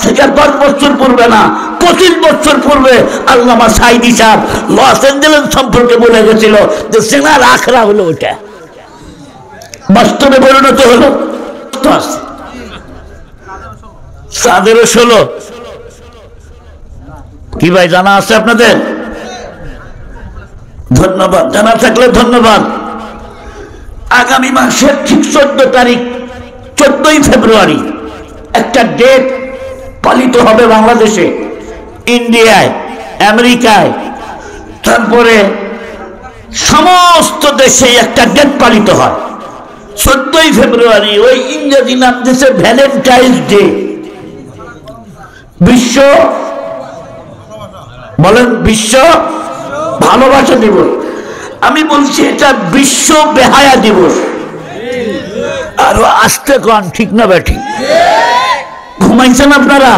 থেকে 10 বছর পূর্বে না 25 বছর পূর্বে আল্লামা সাঈদী সাহেব লস অ্যাঞ্জেলেস সম্পর্কে বলে গেছিল যে জেনার আখড়া হলো ওটা, বাস্তবে পরিণত হলো। তাদেরও 16 কি ভাই জানা আছে আপনাদের? ধন্যবাদ, জানা থাকলে ধন্যবাদ। আগামী মাসের ঠিক 14 তারিখ 14ই ফেব্রুয়ারি একটা ডেট পালিত হবে বাংলাদেশে, ইন্ডিয়ায়, আমেরিকায়, তারপরে সমস্ত দেশে একটা ডেট পালিত হয় 14ই ফেব্রুয়ারি। ওই ইংরেজি নাম দিয়েছে ভ্যালেন্টাইন্স ডে, বিশ্ব বলেন বিশ্ব ভালোবাসা দিবস। আমি বলছি এটা বিশ্ব বেহায়া দিবস। আরো আসতে কন, ঠিক না বেঠিক? ঘুমাইছেন আপনারা?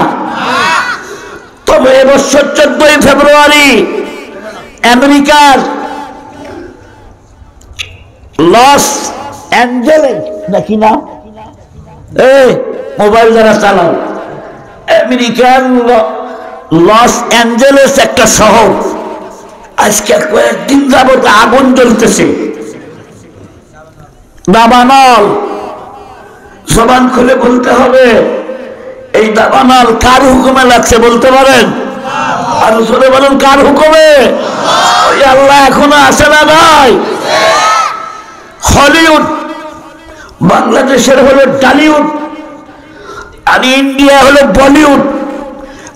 তবে এবছর 14ই ফেব্রুয়ারি আমেরিকার লস অ্যাঞ্জেলেস নাকি না, এই মোবাইল যারা চালান, আমেরিকার লস অ্যাঞ্জেলেস একটা শহর, আজকে কয়েকদিন যাবত আগুন জ্বলতেছে। দাবানল, জবান খুলে বলতে হবে, এই দাবানল কার হুকুমে লাগছে বলতে পারেন? আর জোরে বলেন কার হুকুমে? ওই আল্লাহ এখনো আসে না ভাই। হলিউড বাংলাদেশের হলো টলিউড, আর ইন্ডিয়া হলো বলিউড,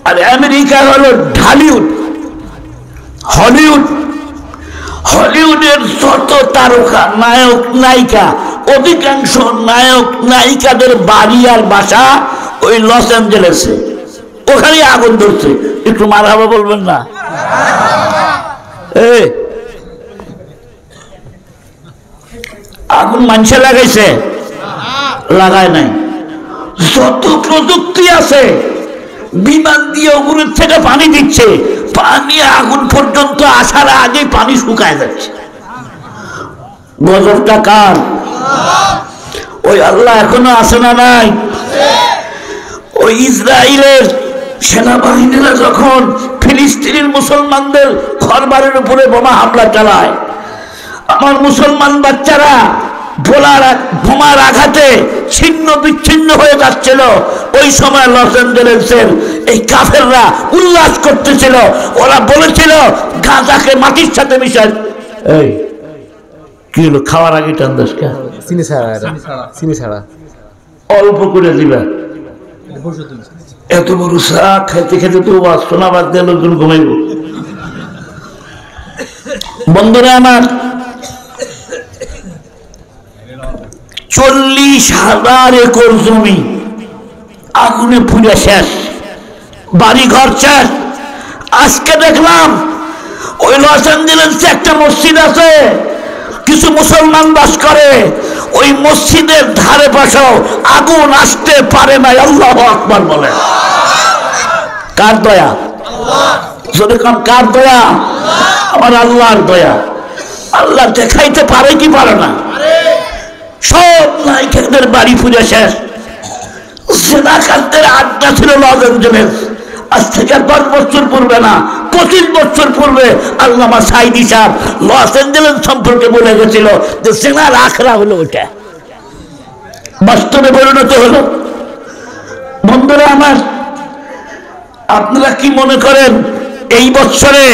আর আমেরিকা হলো ঢালিউড। হলিউড, হলিউডের যত তারকা নায়ক নায়িকা, অধিকাংশ নায়ক নায়িকাদের বাড়ি আর বাসা ওই লস অ্যাঞ্জেলেসে। ওখানে আগুন ধরছে, একটু মারহাবা বলবেন না? আগুন মানুষে লাগাইছে? লাগায় নাই। যত প্রযুক্তি আছে, বিমান দিয়ে উপরের থেকে পানি দিচ্ছে, পানি আগুন পর্যন্ত আসার আগে পানি শুকায় যাচ্ছে। গজবটা কার? ওই আল্লাহ এখনো আসে না নাই? ওই ইসরায়েলের সেনাবাহিনীরা যখন ফিলিস্তিনের মুসলমানদের ঘরবাড়ির উপরে বোমা হামলা চালায়, আমার মুসলমান বাচ্চারা বোমার আঘাতে ছিন্ন বিচ্ছিন্ন হয়ে যাচ্ছিল, ওই সময় লস অ্যাঞ্জেলেসের এই কাফেররা উল্লাস করতেছিল। ওরা বলেছিল গাঁজাকে মাটির সাথে মিশায়। এই কি হলো? খাওয়ার আগে টান্দাস কে? চিনি ছাড়া অল্প করে দিবা। এত বড় শাক খেতে খেতে তো শোনা বাদ দিয়ে লোকজন ঘুমাইব। বন্ধুরা আমার, 40,000 একর জমি আগুনে পুড়ে শেষ, বাড়ি ঘর শেষ। আজকে দেখলাম ওই লস অ্যাঞ্জেলেসে একটা মসজিদ আছে, কিছু মুসলমান বাস করে, ওই মসজিদের ধারে পাশেও আগুন আসতে পারে না। আল্লাহু আকবার বলে। কার দয়া? যদি কোন কার দয়া? আমার আল্লাহর দয়া। আল্লাহ দেখাইতে পারে কি পারে না? সব নায়িকাদের বাড়ি পুড়ে শেষ। জেনাকারদের আড্ডা ছিল লস অ্যাঞ্জেলেস। আজ থেকে 10 বছর পূর্বে না 25 বছর পূর্বে আল্লামা সাঈদী সাহেব লস অ্যাঞ্জেলেস সম্পর্কে বলে গেছিল যে জেনার আখড়া হলো ওটা, বাস্তবে পরিণত হলো। বন্ধুরা আমার, আপনারা কি মনে করেন এই বছরে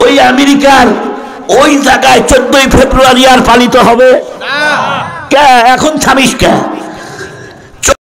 ওই আমেরিকার ওই জায়গায় 14ই ফেব্রুয়ারি আর পালিত হবে? কে এখন 26 কে?